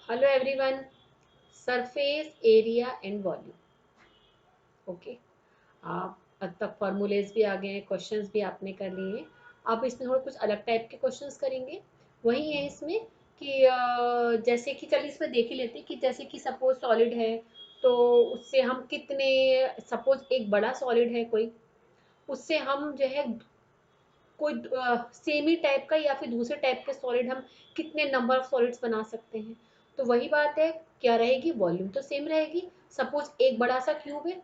Hello everyone, surface area and volume. Okay, आप अब तक फॉर्मूलेज भी आ गए हैं, क्वेश्चंस भी आपने कर लिए हैं। आप इसमें थोड़ा कुछ अलग टाइप के क्वेश्चंस करेंगे। वही है इसमें कि जैसे कि चलिए इसमें देख ही लेते हैं कि जैसे कि सपोज सॉलिड है, तो उससे हम कितने, सपोज एक बड़ा सॉलिड है कोई, उससे हम जो है कोई सेमी टाइप का या फिर दूसरे टाइप के सॉलिड हम कितने नंबर ऑफ सॉलिड्स बना सकते हैं। तो वही बात है, क्या रहेगी, वॉल्यूम तो सेम रहेगी। सपोज एक बड़ा सा क्यूब है,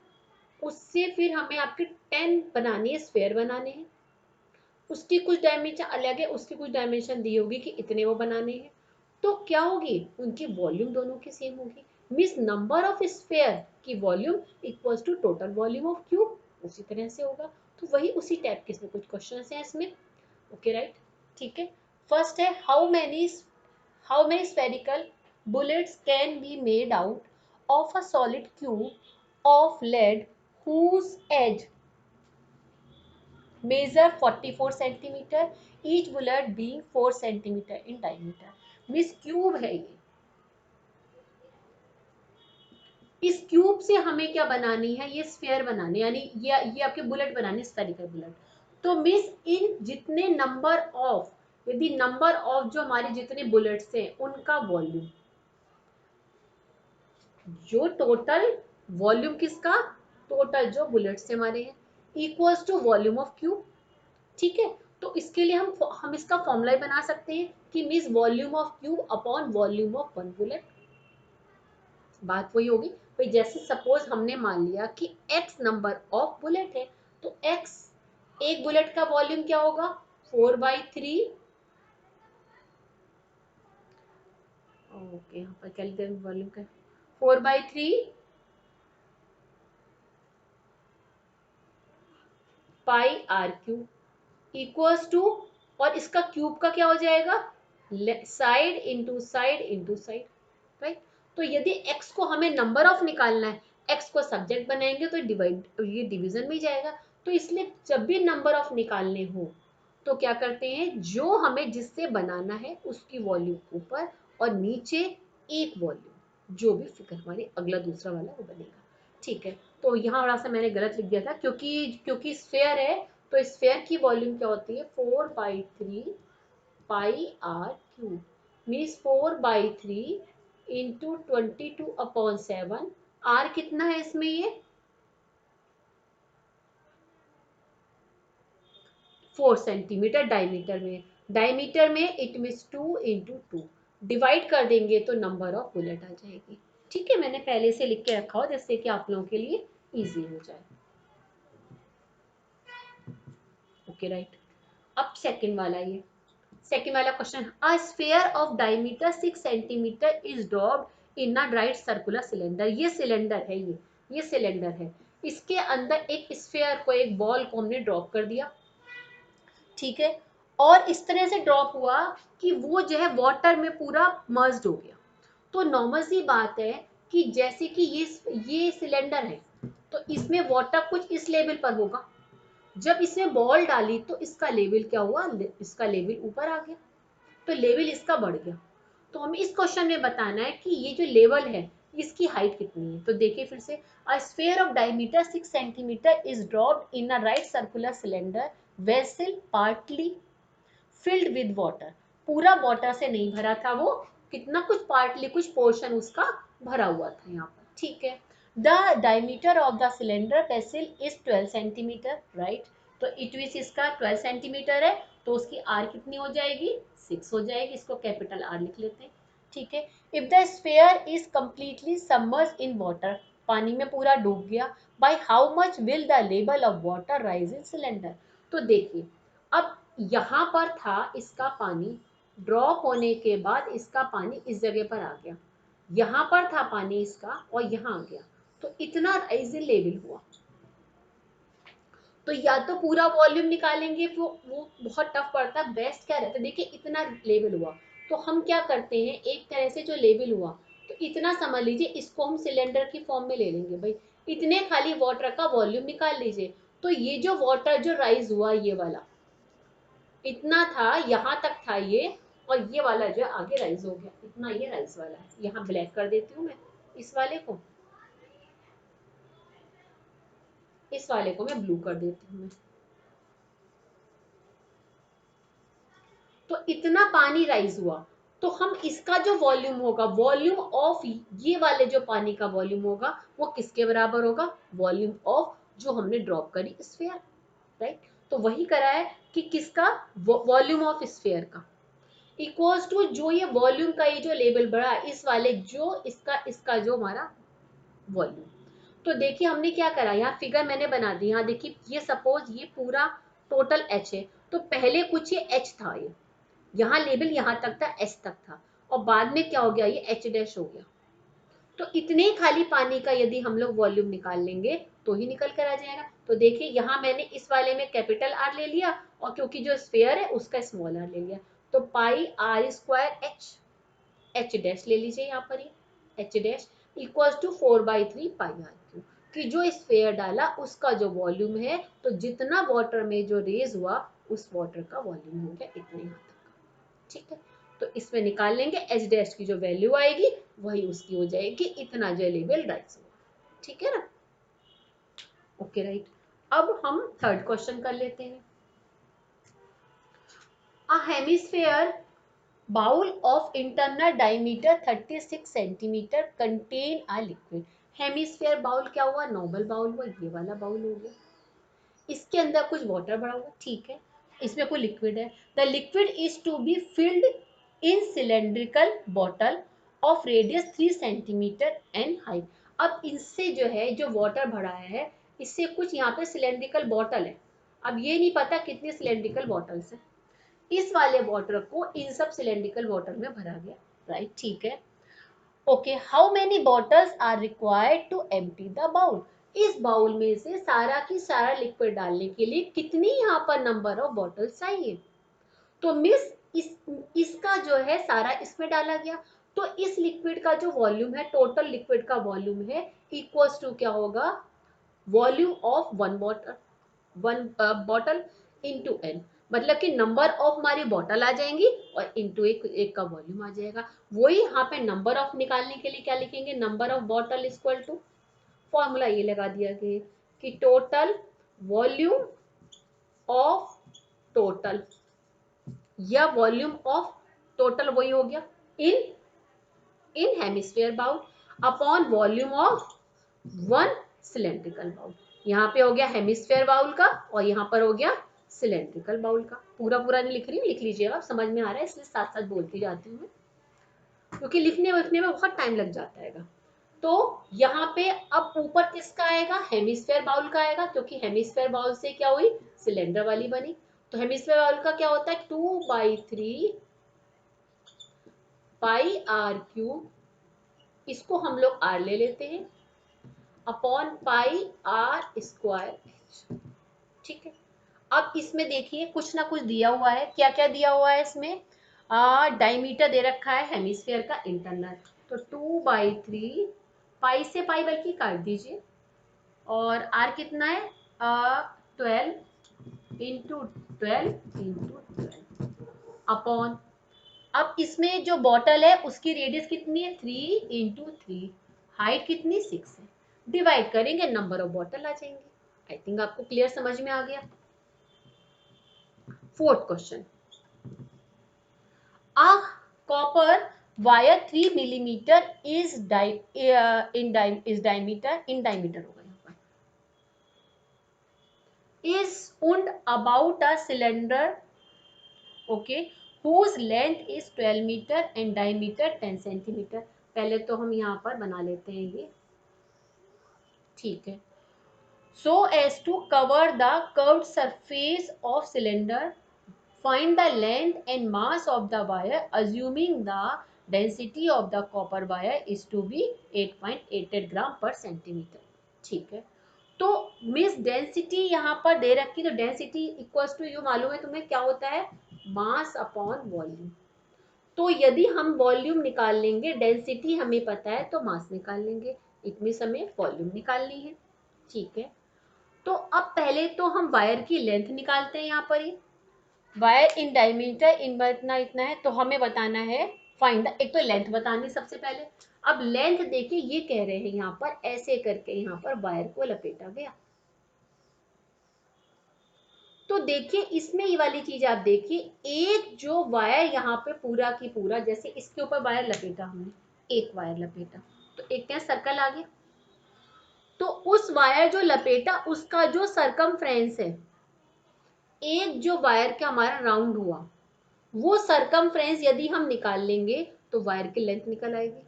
उससे फिर हमें आपके 10 बनाने हैं, स्फेयर बनाने हैं। उसकी कुछ डायमेंशन अलग है, उसकी कुछ डायमेंशन दी होगी कि इतने वो बनाने हैं। तो क्या होगी, उनकी वॉल्यूम दोनों की सेम होगी। मीन्स नंबर ऑफ स्फेयर की volume equals to total volume of cube, उसी तरह से होगा। तो वही उसी टाइप के इसमें कुछ क्वेश्चन हैं इसमें। ओके राइट, ठीक है। फर्स्ट है, how many spherical bullets can be made out of a solid cube of lead whose edge measure 44 centimeter, each bullet being 4 centimeter in diameter। Means cube है ये। इस क्यूब से हमें क्या बनानी है, ये स्फेयर बनानी, यानी ये आपके बुलेट बनानी, स्फेरिकल बुलेट। तो मीन्स इन जितने नंबर ऑफ, यदि नंबर ऑफ जो हमारे जितने बुलेट्स हैं उनका वॉल्यूम, जो टोटल वॉल्यूम किसका, टोटल जो बुलेट्स से हमारे हैं, equals to volume of cube. ठीक है। तो इसके लिए हम इसका फॉर्मूला बना सकते हैं कि means volume of cube upon volume of one bullet. बात वही होगी भाई, जैसे सपोज हमने मान लिया कि x नंबर ऑफ बुलेट है, तो x, एक बुलेट का वॉल्यूम क्या होगा, 4/3। ओके, यहाँ पर क्या लिखते हैं वॉल्यूम का, 4/3 pi r cube equals to, और इसका क्यूब का क्या हो जाएगा, side into side into side, right. तो यदि x को हमें नंबर ऑफ निकालना है, x को सब्जेक्ट बनाएंगे तो डिवाइड, ये डिवीजन में ही जाएगा। तो इसलिए जब भी नंबर ऑफ निकालने हो तो क्या करते हैं, जो हमें जिससे बनाना है उसकी वॉल्यूम ऊपर और नीचे एक वॉल्यूम, जो भी फिगर हमारी अगला दूसरा वाला वो बनेगा। ठीक है। तो यहाँ थोड़ा सा मैंने गलत लिख दिया था, क्योंकि क्योंकि स्फेयर है, तो स्फेयर की वॉल्यूम क्या होती है, 4/3 pi r cube. Means 4/3 into 22/7। R कितना है इसमें, ये 4 सेंटीमीटर डायमीटर में इट मीन्स 2 इंटू 2। डिवाइड कर देंगे तो नंबर ऑफ बुलेट आ जाएगी। ठीक है, मैंने पहले से लिख के रखा हो जिससे कि आप लोगों के लिए इजी हो जाए। Okay right. अब सेकेंड वाला question, a sphere of diameter 6 centimetre is dropped in a right circular cylinder. ये सिलेंडर है, ये सिलेंडर है, इसके अंदर एक स्फीयर को, एक बॉल को हमने ड्रॉप कर दिया। ठीक है। और इस तरह से ड्रॉप हुआ कि वो जो है वाटर में पूरा मर्ज्ड हो गया। तो नॉर्मल सी बात है कि जैसे कि ये सिलेंडर है, तो इसमें वाटर कुछ इस लेवल पर होगा। जब इसमें बॉल डाली तो इसका लेवल क्या हुआ, इसका लेवल ऊपर आ गया, तो लेवल इसका बढ़ गया। तो हमें इस क्वेश्चन में बताना है कि ये जो लेवल है इसकी हाइट कितनी है। तो देखिए फिर से, a sphere of diameter 6 centimetre is dropped in a right circular cylinder vessel partly filled with water. पूरा वाटर से नहीं भरा था वो, कितना कुछ पार्टली, कुछ पोर्शन उसका भरा हुआ था यहाँ पर। ठीक है। The diameter of the cylinder vessel is 12 centimetre, right. तो इट मींस इसका 12 सेंटीमीटर है, तो उसकी आर कितनी हो जाएगी, 6 हो जाएगी। इसको कैपिटल आर लिख लेते हैं। ठीक है। If the sphere is completely submerged in water, पानी में पूरा डूब गया, by how much will the level of water rise in cylinder. तो देखिए, अब यहाँ पर था इसका पानी, ड्रॉप होने के बाद इसका पानी इस जगह पर आ गया, यहाँ पर था पानी इसका और यहाँ आ गया, तो इतना राइज लेवल हुआ। तो या तो पूरा वॉल्यूम निकालेंगे, वो बहुत टफ पड़ता है, बेस्ट क्या रहता है, देखिए इतना लेवल हुआ, तो हम क्या करते हैं, एक तरह से जो लेवल हुआ, तो इतना समझ लीजिए, इसको हम सिलेंडर की फॉर्म में ले लेंगे भाई, इतने खाली वाटर का वॉल्यूम निकाल लीजिए। तो ये जो वाटर जो राइज हुआ, ये वाला इतना था, यहाँ तक था ये, और ये वाला जो है आगे राइज हो गया, इतना ये राइज वाला है। यहाँ ब्लैक कर देती हूँ मैं इस वाले को, इस वाले को मैं ब्लू कर देती हूँ मैं। तो इतना पानी राइज हुआ, तो हम इसका जो वॉल्यूम होगा, वॉल्यूम ऑफ ये वाले जो पानी का वॉल्यूम होगा वो किसके बराबर होगा, वॉल्यूम ऑफ जो हमने ड्रॉप करी स्फीयर, राइट। तो वही करा है कि किसका, वॉल्यूम ऑफ स्फीयर का इक्वल्स टू जो ये वॉल्यूम का ये जो लेवल बढ़ा इस वाले जो इसका जो हमारा वॉल्यूम। तो देखिए हमने क्या करा, यहाँ फिगर मैंने बना दी, यहाँ देखिए ये सपोज ये पूरा टोटल एच है, तो पहले कुछ ये एच था, ये यहाँ लेवल यहाँ तक था, एच तक था, और बाद में क्या हो गया, ये एच डैश हो गया। तो इतने खाली पानी का यदि हम लोग वॉल्यूम निकाल लेंगे तो ही निकल कर आ जाएगा। तो देखिए यहाँ मैंने इस वाले में कैपिटल आर ले लिया, और क्योंकि जो स्फीयर है उसका स्मॉल आर ले लिया, तो pi r square h, h dash ले लीजिए यहाँ पर, ये h dash equals to 4/3 pi r cube, कि जो स्फीयर डाला उसका जो वॉल्यूम है, तो जितना वाटर में जो रेज हुआ उस वाटर का वॉल्यूम हो गया इतने यहाँ तक का, ठीक है। तो इसमें निकाल लेंगे एच डैश की जो वैल्यू आएगी वही उसकी हो जाएगी इतना जो लेवल राइज हुआ, ठीक है ना। ओके राइट, अब हम थर्ड क्वेश्चन कर लेते हैं। A hemisphere bowl of internal diameter 36 centimetre contain a liquid. Hemisphere bowl क्या हुआ, नॉर्मल बाउल हुआ, ये वाला बाउल हो गया, इसके अंदर कुछ वाटर भरा हुआ, ठीक है, इसमें कोई लिक्विड है। The liquid is to be filled in cylindrical bottle of radius 3 centimetre and height. अब इससे जो है जो वाटर भरा है, इससे कुछ यहाँ पे सिलेंड्रिकल बॉटल है, अब ये नहीं पता कितनी सिलेंड्रिकल बॉटल्स है, इस वाले वाटर को इन सब सिलेंड्रिकल वाटर में भरा गया, राइट, ठीक है। Okay, how many bottles are required to empty the bowl. इस बाउल में से सारा की सारा लिक्विड डालने के लिए कितनी यहाँ पर नंबर ऑफ बॉटल्स चाहिए। तो मिस इसका जो है सारा इसमें डाला गया, तो इस लिक्विड का जो वॉल्यूम है, टोटल लिक्विड का वॉल्यूम है इक्वल्स टू क्या होगा, volume of one bottle into n, मतलब कि नंबर ऑफ हमारी बॉटल आ जाएंगी और इंटू एक का वॉल्यूम आ जाएगा। वही यहाँ पे नंबर ऑफ निकालने के लिए क्या लिखेंगे, number of bottle equal to, formula ये लगा दिया गया कि टोटल वॉल्यूम ऑफ टोटल, या वॉल्यूम ऑफ टोटल वही हो गया in hemisphere bowl upon volume of one cylindrical bowl. यहाँ पे हो गया हेमिस्फीयर बाउल का और यहाँ पर हो गया सिलेंड्रिकल बाउल का। पूरा पूरा नहीं लिख रही हूँ, लिख लीजिएगा, आप समझ में आ रहा है इसलिए साथ साथ बोलती जाती हूँ मैं, क्योंकि लिखने में बहुत टाइम लग जाता है। तो यहाँ पे अब ऊपर किसका आएगा, हेमिस्फीयर बाउल का आएगा, क्योंकि हेमिस्फीयर बाउल से क्या हुई, सिलेंडर वाली बनी। तो हेमिस्फीयर बाउल का क्या होता है, 2/3 पाई आर क्यूब, इसको हम लोग आर ले लेते हैं, upon pi r square h, ठीक है। अब इसमें देखिए कुछ ना कुछ दिया हुआ है, क्या क्या दिया हुआ है इसमें, डायमीटर दे रखा है हेमिस्फीयर का इंटरनल, तो 2/3 पाई से पाई बल्कि काट दीजिए, और आर कितना है 12 इंटू 12 अपॉन, अब इसमें जो बॉटल है उसकी रेडियस कितनी है 3 इंटू 3, हाइट कितनी 6 है, डिवाइड करेंगे नंबर ऑफ बॉटल आ जाएंगे। आई थिंक आपको क्लियर समझ में आ गया। Fourth question, a copper wire 3 millimeter is diameter होगा यहाँ पर, is wound about a cylinder, okay, whose length is 12 meter and diameter 10 centimeter। पहले तो हम यहाँ पर बना लेते हैं ये, ठीक है। so as to cover the curved surface of cylinder, find the length and mass of the wire assuming the density of the copper wire is to be 8.88 gram per centimetre, ठीक है। तो मिस डेंसिटी यहाँ पर दे रखी, तो density equals to you मालूम है तुम्हें क्या होता है, मास अपॉन वॉल्यूम। तो यदि हम वॉल्यूम निकाल लेंगे, डेंसिटी हमें पता है तो मास निकाल लेंगे, इतनी हमें वॉल्यूम निकालनी है, ठीक है। तो अब पहले तो हम वायर की लेंथ निकालते हैं यहाँ पर ही, वायर इन डायमीटर इन इतना इतना है, तो हमें बताना है फाइंड द, एक तो लेंथ बतानी सबसे पहले। अब लेंथ देखिए ये कह रहे हैं यहाँ पर ऐसे करके यहाँ पर वायर को लपेटा गया। तो देखिए इसमें ये वाली चीज आप देखिए, एक जो वायर यहाँ पे पूरा की पूरा, जैसे इसके ऊपर वायर लपेटा हमने, एक वायर लपेटा तो एक क्या सर्कल आ गया। तो उस वायर जो लपेटा उसका जो सरकमफ्रेंस है, एक जो वायर का हमारा राउंड हुआ, वो सरकमफ्रेंस यदि हम निकाल लेंगे तो वायर की लेंथ निकल आएगी।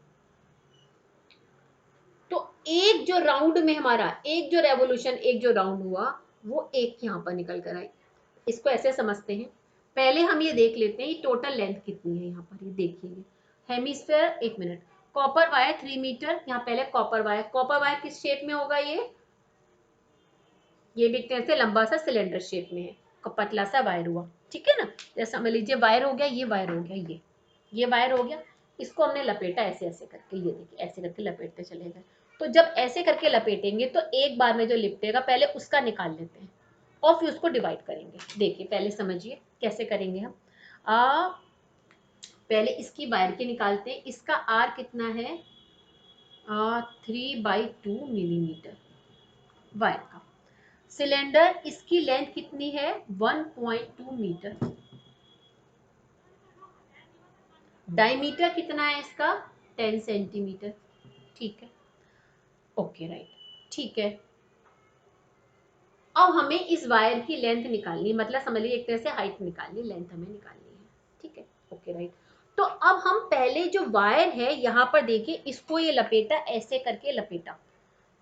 तो एक जो राउंड में हमारा एक जो रेवोल्यूशन, एक जो राउंड हुआ, वो एक यहाँ पर निकल कर आई। इसको ऐसे समझते हैं, पहले हम ये देख लेते हैं ये टोटल लेंथ कितनी है। यहाँ पर ये देखिए हेमिस्फेयर, एक मिनट, कॉपर वायर 3 मीटर, यहाँ पहले कॉपर वायर, कॉपर वायर किस शेप में होगा, ये भी एक तरह से लंबा सा सिलेंडर शेप में है, पतला सा वायर हुआ, ठीक है ना। जैसे समझ लीजिए वायर हो गया, ये वायर हो गया, ये वायर हो गया, इसको हमने लपेटा ऐसे ऐसे करके, ये देखिए ऐसे करके लपेटते चले गए। तो जब ऐसे करके लपेटेंगे तो एक बार में जो लिपटेगा पहले उसका निकाल लेते हैं और फिर उसको डिवाइड करेंगे। देखिए पहले समझिए कैसे करेंगे हम। पहले इसकी वायर के निकालते हैं, इसका आर कितना है, 3/2 मिलीमीटर वायर का। सिलेंडर इसकी लेंथ कितनी है, 1.2 मीटर। डायमीटर कितना है इसका, 10 सेंटीमीटर। ठीक है, ओके राइट, ठीक है। अब हमें इस वायर की लेंथ निकालनी, मतलब समझ लीजिए एक तरह से हाइट निकालनी, लेंथ हमें निकालनी है, ठीक है, ओके राइट। तो अब हम पहले जो वायर है यहाँ पर देखिए, इसको ये लपेटा, ऐसे करके लपेटा,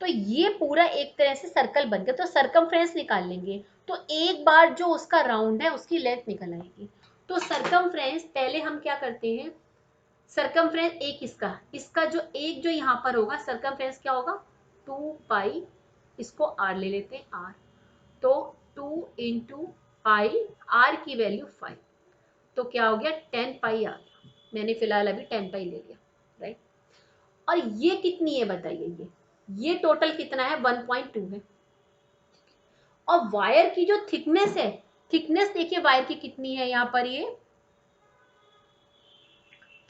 तो ये पूरा एक तरह से सर्कल बन गया। तो सरकमफ्रेंस निकाल लेंगे तो एक बार जो उसका राउंड है उसकी लेंथ निकल आएगी। तो सरकमफ्रेंस पहले हम क्या करते हैं, सरकमफ्रेंस एक इसका, इसका जो एक जो यहाँ पर होगा सरकमफ्रेंस क्या होगा, 2 पाई, इसको आर ले लेते हैं, आर, तो 2 × पाई, आर की वैल्यू 5, तो क्या हो गया 10 पाई आ गया। मैंने फिलहाल अभी 10 पाई ले लिया, राइट। और ये कितनी है बताइए, ये टोटल कितना है, 1.2 है। और वायर की जो थिकनेस है, थिकनेस देखिए वायर की कितनी है यहाँ पर, ये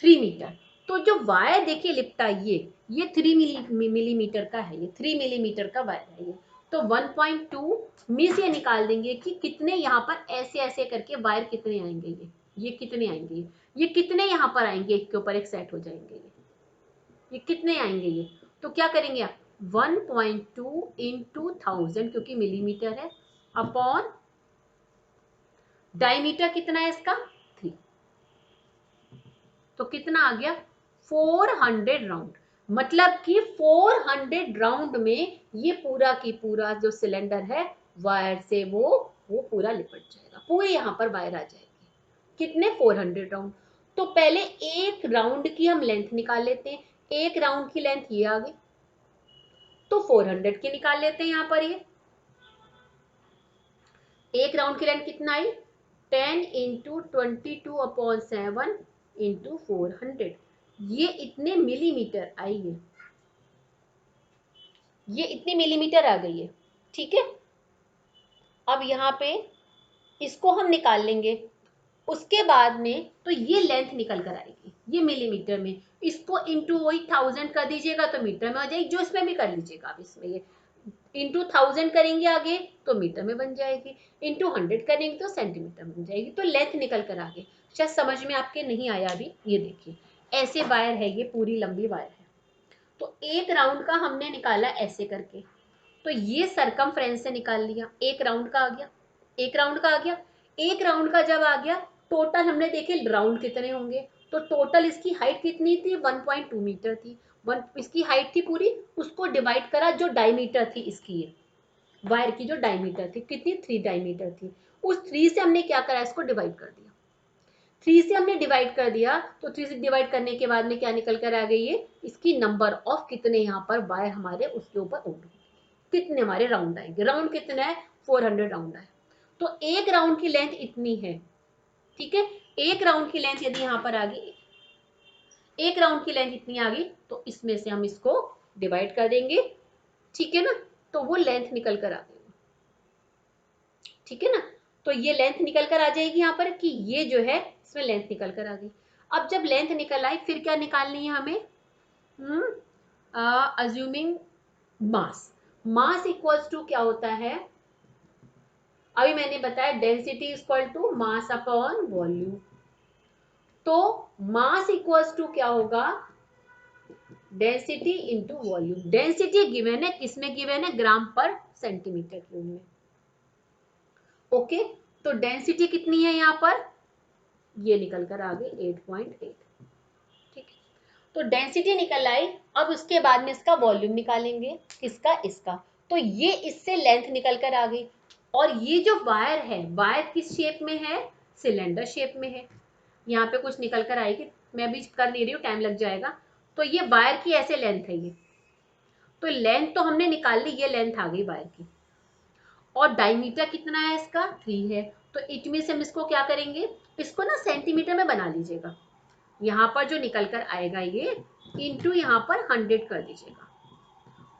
3 मीटर। तो जो वायर देखिए लिपटा, ये 3 मिलीमीटर का है, ये 3 मिलीमीटर का वायर है ये। तो 1.2 में से निकाल देंगे कि कितने यहाँ पर ऐसे ऐसे करके वायर कितने आएंगे, ये कितने आएंगे, ये कितने यहाँ पर आएंगे, एक के ऊपर एक सेट हो जाएंगे, ये कितने आएंगे ये। तो क्या करेंगे आप, 1.2 × 1000, क्योंकि मिलीमीटर है, अपॉन डायमीटर कितना है इसका, 3, तो कितना आ गया 400 राउंड। मतलब कि 400 राउंड में ये पूरा की पूरा जो सिलेंडर है वायर से वो पूरा लिपट जाएगा, पूरे यहाँ पर वायर आ जाएगी। कितने, 400 राउंड। तो पहले एक राउंड की हम लेंथ निकाल लेते हैं, एक राउंड की लेंथ ये आ गई, तो 400 की निकाल लेते हैं यहाँ पर। ये एक राउंड की लेंथ कितना आई, 10 × 22/7 × 400, ये इतने मिलीमीटर आई है, ये इतनी मिलीमीटर आ गई है, ठीक है। अब यहाँ पे इसको हम निकाल लेंगे, उसके बाद में तो ये लेंथ निकल कर आएगी, ये मिलीमीटर में, इसको इंटू वही 1000 कर दीजिएगा तो मीटर में आ जाएगी, जो इसमें भी कर लीजिएगा आप, इसमें ये इंटू 1000 करेंगे आगे तो मीटर में बन जाएगी, इंटू 100 करेंगे तो सेंटीमीटर में बन जाएगी। तो लेंथ निकल कर आगे, शायद समझ में आपके नहीं आया अभी, ये देखिए ऐसे वायर है, ये पूरी लंबी वायर है। तो एक राउंड का हमने निकाला ऐसे करके, तो ये सरकमफ्रेंस से निकाल लिया, एक राउंड का आ गया, एक राउंड का आ गया। एक राउंड का जब आ गया, टोटल हमने देखे राउंड कितने होंगे, तो टोटल इसकी हाइट कितनी थी, 1.2 मीटर थी, वन इसकी हाइट थी पूरी, उसको डिवाइड करा जो डायमीटर थी इसकी, ये वायर की जो डायमीटर थी कितनी, 3 डायमीटर थी, उस 3 से हमने क्या करा, इसको डिवाइड कर दिया। 3 से हमने डिवाइड कर दिया, तो 3 से डिवाइड करने के बाद में क्या निकल कर आ गई, ये इसकी नंबर ऑफ कितने यहाँ पर वायर हमारे उसके ऊपर उड़, कितने हमारे राउंड आएंगे, राउंड कितना है, 400 राउंड है। तो एक राउंड की लेंथ इतनी है, ठीक है। एक राउंड की लेंथ यदि यहाँ पर आ गई, एक राउंड की लेंथ इतनी आ गई, तो इसमें से हम इसको डिवाइड कर देंगे, ठीक है ना, तो वो लेंथ निकल कर आ गई, ठीक है ना। तो ये लेंथ निकल कर आ जाएगी यहाँ पर कि ये जो है इसमें लेंथ निकल कर आ गई। अब जब लेंथ निकल आई फिर क्या निकालनी है हमें, assuming mass, mass equals to क्या होता है, अभी मैंने बताया density equal to mass upon volume. तो मास इक्वल्स टू क्या होगा, density into volume. Density given है, किसमें गिवन है, ग्राम पर सेंटीमीटर क्यूब में। ओके, तो डेंसिटी कितनी है यहाँ पर, ये निकल कर आ गई 8.8। ठीक है, तो डेंसिटी निकल आई। अब उसके बाद में इसका वॉल्यूम निकालेंगे, किसका, इसका। तो ये इससे लेंथ निकल कर आ गई। और ये जो वायर है, वायर किस शेप में है, सिलेंडर शेप में है। यहाँ पे कुछ निकल कर आएगी, मैं अभी कर नहीं रही हूँ, टाइम लग जाएगा। तो ये वायर की ऐसे लेंथ है ये, तो लेंथ तो हमने निकाल ली, ये लेंथ आ गई वायर की। और डायमीटर कितना है इसका, 3 है। तो इट मीन्स हम इसको क्या करेंगे, इसको ना सेंटीमीटर में बना लीजिएगा। यहाँ पर जो निकल कर आएगा ये इंटू यहाँ पर 100 कर दीजिएगा,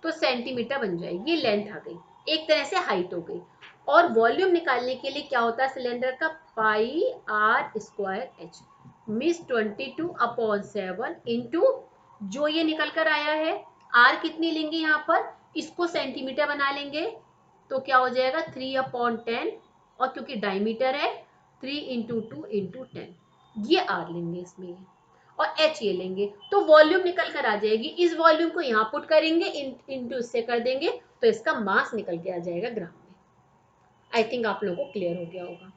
तो सेंटीमीटर बन जाएगी। ये लेंथ आ गई, एक तरह से हाइट हो गई। और वॉल्यूम निकालने के लिए क्या होता है सिलेंडर का, pi r square h, means 22/7 into जो ये निकल कर आया है, आर कितनी लेंगे यहाँ पर, इसको सेंटीमीटर बना लेंगे, तो क्या हो जाएगा 3/10। और क्योंकि डायमीटर है 3 × 2 × 10, ये आर लेंगे इसमें, और एच ये लेंगे, तो वॉल्यूम निकल कर आ जाएगी। इस वॉल्यूम को यहाँ पुट करेंगे, इंटू इससे कर देंगे, तो इसका मास निकल के आ जाएगा ग्राम में। आई थिंक आप लोगों को क्लियर हो गया होगा।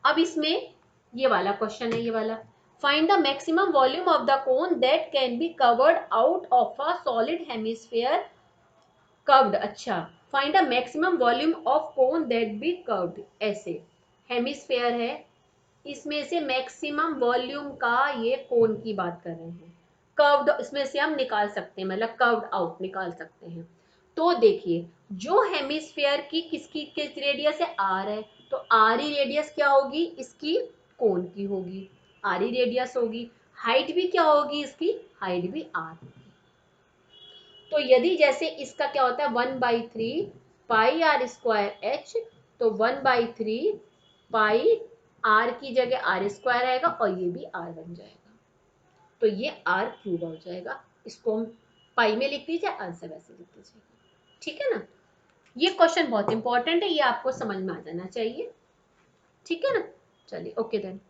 अब इसमें ये वाला क्वेश्चन है, ये वाला, find the maximum volume of the cone that can be covered out of a solid hemisphere curved. अच्छा, find the maximum volume of cone that be curved. ऐसे हेमिस्फीयर है, इसमें से मैक्सिमम वॉल्यूम का ये कोन की बात कर रहे हैं। कर्व्ड इसमें से हम निकाल सकते हैं, मतलब कर्व्ड आउट निकाल सकते हैं। तो देखिए, जो हेमिस्फीयर की किसकी किस रेडियस है, आर है, तो आर ही रेडियस क्या होगी इसकी, कोन की होगी, आर ही रेडियस होगी। हाइट भी क्या होगी इसकी, हाइट भी आर होगी। तो यदि जैसे इसका क्या होता है 1/3 पाई आर स्क्वायर एच, तो 1/3 पाई आर की जगह आर स्क्वायर आएगा और ये भी आर बन जाएगा, तो ये आर क्यूब हो जाएगा। इसको हम पाई में लिख दीजिए, आंसर वैसे लिख दीजिए। ठीक है ना, ये क्वेश्चन बहुत इंपॉर्टेंट है, ये आपको समझ में आ जाना चाहिए। ठीक है ना, चलिए ओके देन।